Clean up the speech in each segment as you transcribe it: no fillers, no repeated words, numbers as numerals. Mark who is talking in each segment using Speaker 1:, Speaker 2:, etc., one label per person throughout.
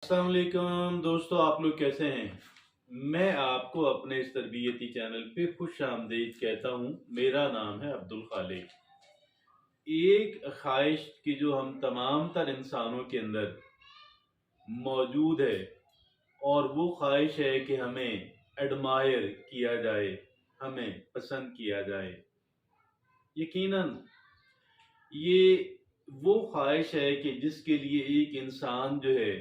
Speaker 1: السلام علیکم دوستو، آپ لوگ کیسے ہیں؟ میں آپ کو اپنے اس تربیتی چینل پہ خوش آمدید کہتا ہوں۔ میرا نام ہے عبدالخالق۔ ایک خواہش کی جو ہم تمام تر انسانوں کے اندر موجود ہے، اور وہ خواہش ہے کہ ہمیں ایڈمائر کیا جائے، ہمیں پسند کیا جائے۔ یقیناً یہ وہ خواہش ہے کہ جس کے لیے ایک انسان جو ہے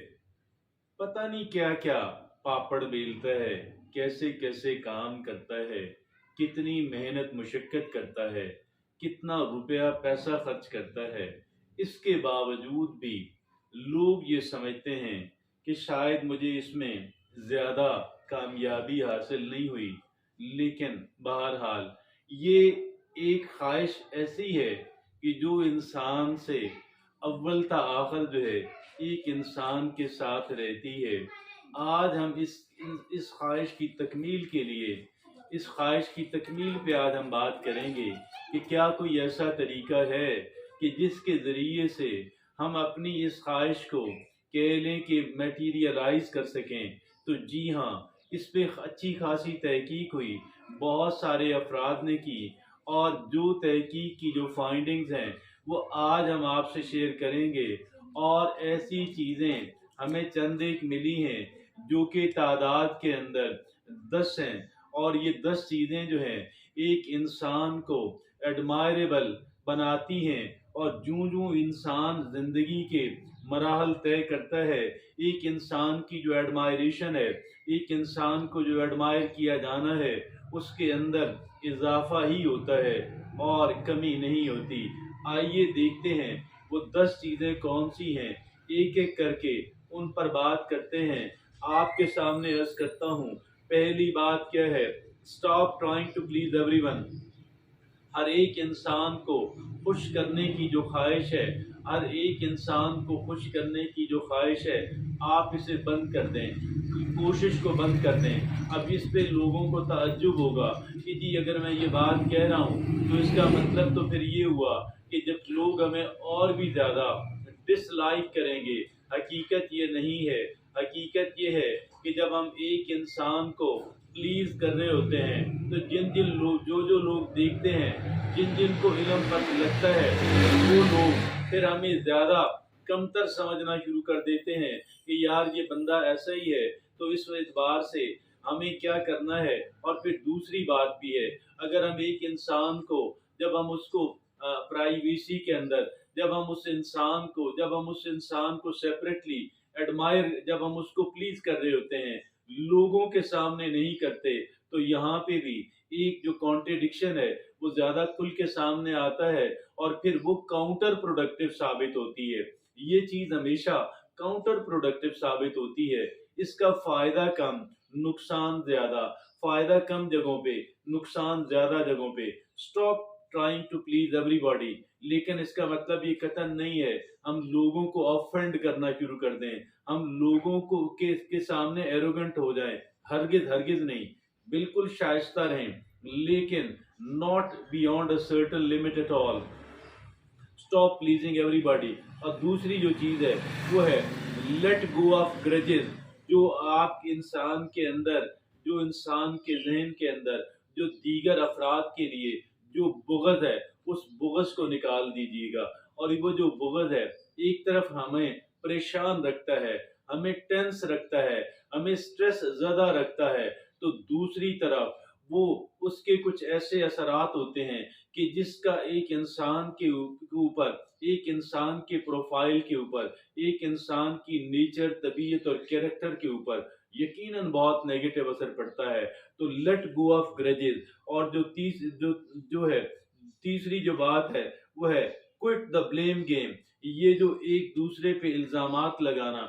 Speaker 1: پتہ نہیں کیا کیا پاپڑ بیلتا ہے، کیسے کیسے کام کرتا ہے، کتنی محنت مشقت کرتا ہے، کتنا روپیہ پیسہ خرچ کرتا ہے۔ اس کے باوجود بھی لوگ یہ سمجھتے ہیں کہ شاید مجھے اس میں زیادہ کامیابی حاصل نہیں ہوئی، لیکن بہرحال یہ ایک خواہش ایسی ہے کہ جو انسان سے اول تا آخر جو ہے ایک انسان کے ساتھ رہتی ہے۔ آج ہم اس خواہش کی تکمیل کے لیے، اس خواہش کی تکمیل پہ آج ہم بات کریں گے کہ کیا کوئی ایسا طریقہ ہے کہ جس کے ذریعے سے ہم اپنی اس خواہش کو کہہ لیں کہ میٹیریلائز کر سکیں۔ تو جی ہاں، اس پہ اچھی خاصی تحقیق ہوئی، بہت سارے افراد نے کی، اور جو تحقیق کی جو فائنڈنگز ہیں وہ آج ہم آپ سے شیئر کریں گے۔ اور ایسی چیزیں ہمیں چند ایک ملی ہیں جو کہ تعداد کے اندر 10 ہیں، اور یہ 10 چیزیں جو ہیں ایک انسان کو ایڈمائریبل بناتی ہیں، اور جوں انسان زندگی کے مراحل طے کرتا ہے، ایک انسان کی جو ایڈمائریشن ہے، ایک انسان کو جو ایڈمائر کیا جانا ہے، اس کے اندر اضافہ ہی ہوتا ہے اور کمی نہیں ہوتی۔ آئیے دیکھتے ہیں وہ 10 چیزیں کون سی ہیں، ایک ایک کر کے ان پر بات کرتے ہیں۔ آپ کے سامنے عرض کرتا ہوں، پہلی بات کیا ہے؟ Stop trying to please everyone. ہر ایک انسان کو خوش کرنے کی جو خواہش ہے، ہر ایک انسان کو خوش کرنے کی جو خواہش ہے، آپ اسے بند کر دیں، کوشش کو بند کر دیں۔ اب اس پہ لوگوں کو تعجب ہوگا کہ جی اگر میں یہ بات کہہ رہا ہوں تو اس کا مطلب تو پھر یہ ہوا کہ جب لوگ ہمیں اور بھی زیادہ ڈس لائک کریں گے۔ حقیقت یہ نہیں ہے، حقیقت یہ ہے کہ جب ہم ایک انسان کو پلیز کر رہے ہوتے ہیں تو جن لوگ جو لوگ دیکھتے ہیں، جن کو علم پتہ لگتا ہے، وہ لوگ پھر ہمیں زیادہ کمتر سمجھنا شروع کر دیتے ہیں کہ یار یہ بندہ ایسا ہی ہے۔ تو اس اعتبار سے ہمیں کیا کرنا ہے؟ اور پھر دوسری بات بھی ہے، اگر ہم ایک انسان کو جب ہم اس کو پرائیویسی کے اندر جب ہم اس انسان کو سیپریٹلی ایڈمائر، جب ہم اس کو پلیز کر رہے ہوتے ہیں، لوگوں کے سامنے نہیں کرتے، تو یہاں پہ بھی ایک جو کانٹریڈکشن ہے وہ زیادہ کھل کے سامنے آتا ہے، اور پھر وہ کاؤنٹر پروڈکٹیو ثابت ہوتی ہے۔ یہ چیز ہمیشہ کاؤنٹر پروڈکٹیو ثابت ہوتی ہے۔ اس کا فائدہ کم، نقصان زیادہ، فائدہ کم جگہوں پہ، نقصان زیادہ جگہوں پہ۔ Stop trying to please everybody, لیکن اس کا مطلب یہ قطعاً نہیں ہے ہم لوگوں کو آفینڈ کرنا شروع کر دیں، ہم لوگوں کو کے سامنے ایروگنٹ ہو جائیں۔ ہرگز ہرگز نہیں، بالکل شائستہ رہیں، لیکن not beyond a certain limit at all۔ Stop pleasing every body. اور دوسری جو چیز ہے وہ ہے لیٹ گو آف گرجز۔ جو آپ انسان کے اندر، جو انسان کے ذہن کے اندر جو دیگر افراد کے لیے جو بغض ہے، اس بغض کو نکال دیجیے گا۔ اور وہ جو بغض ہے ایک طرف ہمیں پریشان رکھتا ہے، ہمیں ٹینس رکھتا ہے، ہمیں سٹریس زدہ رکھتا ہے، تو دوسری طرف وہ اس کے کچھ ایسے اثرات ہوتے ہیں کہ جس کا ایک انسان کے اوپر، ایک انسان کے پروفائل کے اوپر، ایک انسان کی نیچر، طبیعت اور کیریکٹر کے اوپر یقیناً بہت نیگیٹو اثر پڑتا ہے۔ تو لیٹ گو آف گرجز۔ اور تیسری جو بات ہے وہ ہے کوئٹ دا بلیم گیم۔ یہ جو ایک دوسرے پہ الزامات لگانا،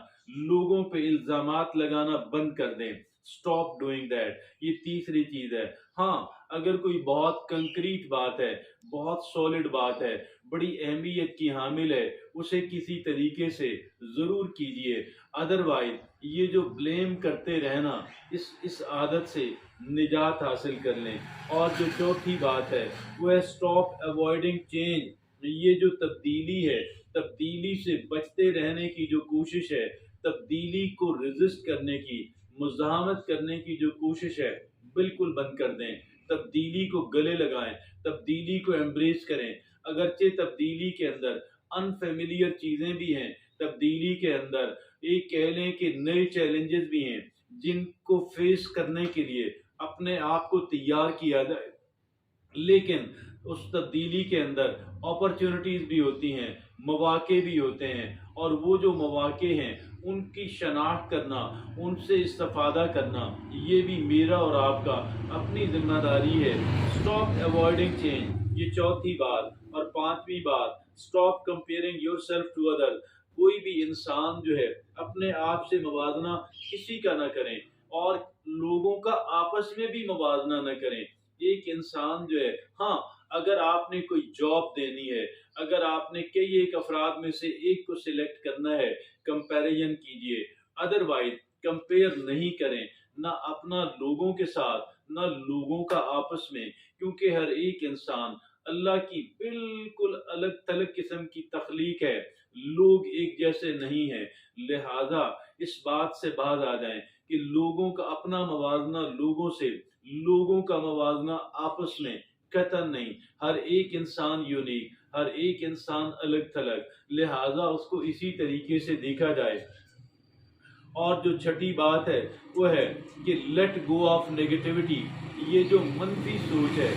Speaker 1: لوگوں پہ الزامات لگانا بند کر دیں۔ Stop doing that. یہ تیسری چیز ہے۔ ہاں، اگر کوئی بہت کنکریٹ بات ہے، بہت سالڈ بات ہے، بڑی اہمیت کی حامل ہے، اسے کسی طریقے سے ضرور کیجیے۔ ادروائز یہ جو بلیم کرتے رہنا، اس عادت سے نجات حاصل کر لیں۔ اور جو چوتھی بات ہے وہ ہے اسٹاپ اوائڈنگ چینج۔ یہ جو تبدیلی ہے، تبدیلی سے بچتے رہنے کی جو کوشش ہے، تبدیلی کو ریزسٹ کرنے کی، مزاحمت کرنے کی جو کوشش ہے بالکل بند کر دیں، تبدیلی کو گلے لگائیں، تبدیلی کو ایمبریس کریں۔ اگرچہ تبدیلی کے اندر انفیملیئر چیزیں بھی ہیں، تبدیلی کے اندر ایک کہہ لیں کہ نئے چیلنجز بھی ہیں جن کو فیس کرنے کے لیے اپنے آپ کو تیار کیا جائے، لیکن اس تبدیلی کے اندر اپرچونٹیز بھی ہوتی ہیں، مواقع بھی ہوتے ہیں، اور وہ جو مواقع ہیں ان کی شناخت کرنا، ان سے استفادہ کرنا، یہ بھی میرا اور آپ کا اپنی ذمہ داری ہے۔ اسٹاپ اوائڈنگ چینج، یہ چوتھی بات۔ اور پانچویں بات، stop comparing yourself to other. کوئی بھی انسان جو ہے اپنے آپ سے موازنہ کسی کا نہ کریں، اور لوگوں کا آپس میں بھی موازنہ نہ کریں۔ ایک انسان جو ہے، ہاں، اگر آپ نے کوئی جاب دینی ہے، اگر آپ نے کئی ایک افراد میں سے ایک کو سلیکٹ کرنا ہے، کمپیریزن کیجئے، ادروائز کمپیئر نہیں کریں، نہ اپنا لوگوں کے ساتھ، نہ لوگوں کا آپس میں، کیونکہ ہر ایک انسان اللہ کی بالکل الگ تھلگ قسم کی تخلیق ہے، لوگ ایک جیسے نہیں ہیں۔ لہذا اس بات سے باز آ جائیں کہ لوگوں کا اپنا موازنہ لوگوں سے، لوگوں کا موازنہ آپس میں قطعاً نہیں۔ ہر ایک انسان یونیک، ہر ایک انسان الگ تھلگ، لہذا اس کو اسی طریقے سے دیکھا جائے۔ اور جو چھٹی بات ہے وہ ہے کہ لیٹ گو آف نیگیٹیوٹی۔ یہ جو منفی سوچ ہے،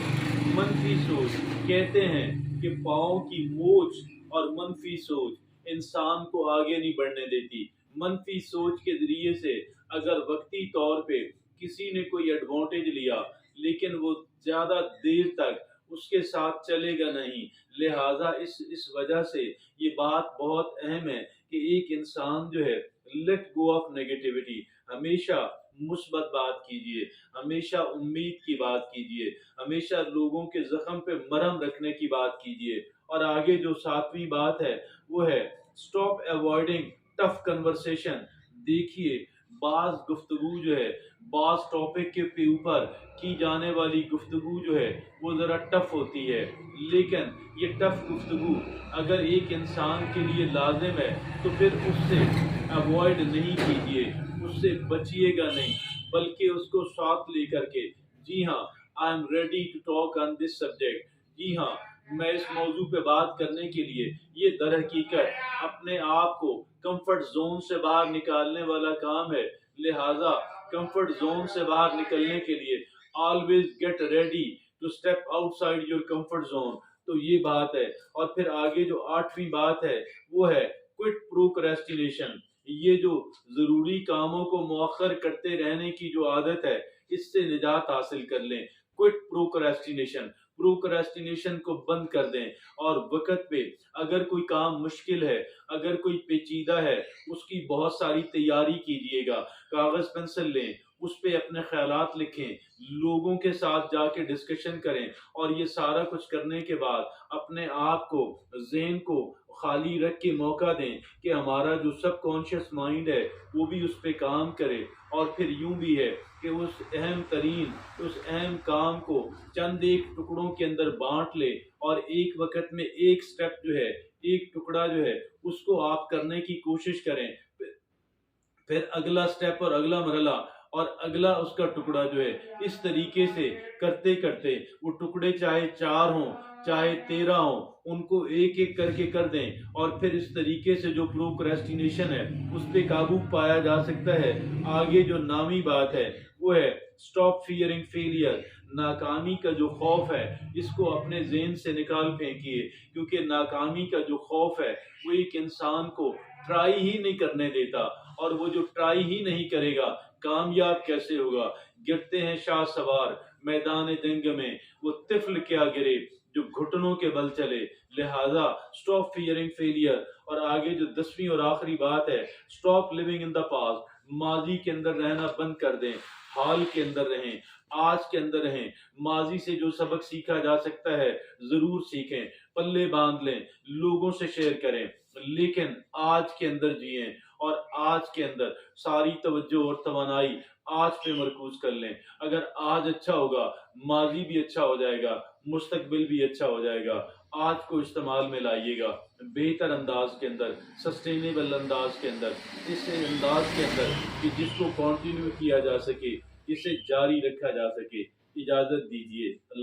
Speaker 1: منفی سوچ کہتے ہیں کہ پاؤں کی موچ اور منفی سوچ انسان کو آگے نہیں بڑھنے دیتی۔ منفی سوچ کے ذریعے سے اگر وقتی طور پہ کسی نے کوئی ایڈوانٹیج لیا، لیکن وہ زیادہ دیر تک اس کے ساتھ چلے گا نہیں۔ لہٰذا اس وجہ سے یہ بات بہت اہم ہے کہ ایک انسان جو ہے لیٹ گو آف نیگیٹیوٹی، ہمیشہ مثبت بات کیجئے، ہمیشہ امید کی بات کیجئے، ہمیشہ لوگوں کے زخم پہ مرہم رکھنے کی بات کیجئے۔ اور آگے جو ساتویں بات ہے وہ ہے اسٹاپ اوائڈنگ ٹف کنورسیشن۔ دیکھیے، بعض گفتگو جو ہے، بعض ٹاپک کے اوپر کی جانے والی گفتگو جو ہے وہ ذرا ٹف ہوتی ہے، لیکن یہ ٹف گفتگو اگر ایک انسان کے لیے لازم ہے تو پھر اس سے اوائڈ نہیں کیجیے، اس سے بچیے گا نہیں، بلکہ اس کو ساتھ لے کر کے، جی ہاں، I am ready to talk on this subject, جی ہاں، میں اس موضوع پہ بات کرنے کے لیے، یہ در حقیقت اپنے آپ کو کمفرٹ زون سے باہر نکالنے والا کام ہے۔ لہٰذا کمفرٹ زون سے باہر نکلنے کے لیے always get ready to step outside your comfort zone۔ تو یہ بات ہے۔ اور پھر آگے جو آٹھویں بات ہے وہ ہے quit procrastination۔ یہ جو ضروری کاموں کو مؤخر کرتے رہنے کی جو عادت ہے، اس سے نجات حاصل کر لیں۔ quit procrastination، پروکراسٹینیشن کو بند کر دیں، اور وقت پہ اگر کوئی کام مشکل ہے، اگر کوئی پیچیدہ ہے، اس کی بہت ساری تیاری کیجئے گا، کاغذ پنسل لیں، اس پہ اپنے خیالات لکھیں، لوگوں کے ساتھ جا کے ڈسکشن کریں، اور یہ سارا کچھ کرنے کے بعد اپنے آپ کو، ذہن کو خالی رکھ کے موقع دیں کہ ہمارا جو سب کانشیس مائنڈ ہے وہ بھی اس پہ کام کرے۔ اور پھر یوں بھی ہے کہ اس اہم کام کو چند ایک ٹکڑوں کے اندر بانٹ لے، اور ایک وقت میں ایک سٹیپ جو ہے، ایک ٹکڑا جو ہے، اس کو آپ کرنے کی کوشش کریں، پھر اگلا سٹیپ اور اگلا مرحلہ اور اگلا اس کا ٹکڑا جو ہے، اس طریقے سے کرتے کرتے وہ ٹکڑے چاہے 4 ہوں چاہے 13 ہوں، ان کو ایک ایک کر کے کر دیں، اور پھر اس طریقے سے جو پروکریسٹینیشن ہے اس پہ قابو پایا جا سکتا ہے۔ آگے جو نامی بات ہے وہ ہے اسٹاپ فیئرنگ فیلئر۔ ناکامی کا جو خوف ہے اس کو اپنے ذہن سے نکال پھینکیے، کیونکہ ناکامی کا جو خوف ہے وہ ایک انسان کو ٹرائی ہی نہیں کرنے دیتا، اور وہ جو ٹرائی ہی نہیں کرے گا کامیاب کیسے ہوگا؟ گرتے ہیں شاہ سوار میدان جنگ میں، وہ طفل کیا گرے جو گھٹنوں کے بل چلے۔ لہذا اسٹاپ فیئرنگ فیلئر۔ اور آگے جو 10ویں اور آخری بات ہے، stop living in the past. ماضی کے اندر رہنا بند کر دیں، حال کے اندر رہیں، آج کے اندر رہیں۔ ماضی سے جو سبق سیکھا جا سکتا ہے ضرور سیکھیں، پلے باندھ لیں، لوگوں سے شیئر کریں، لیکن آج کے اندر جئیں، اور آج کے اندر ساری توجہ اور توانائی آج پہ مرکوز کر لیں۔ اگر آج اچھا ہوگا، ماضی بھی اچھا ہو جائے گا، مستقبل بھی اچھا ہو جائے گا۔ آج کو استعمال میں لائیے گا، بہتر انداز کے اندر، سسٹینیبل انداز کے اندر، اس انداز کے اندر کہ جس کو کنٹینیو کیا جا سکے، جسے جاری رکھا جا سکے۔ اجازت دیجیے، اللہ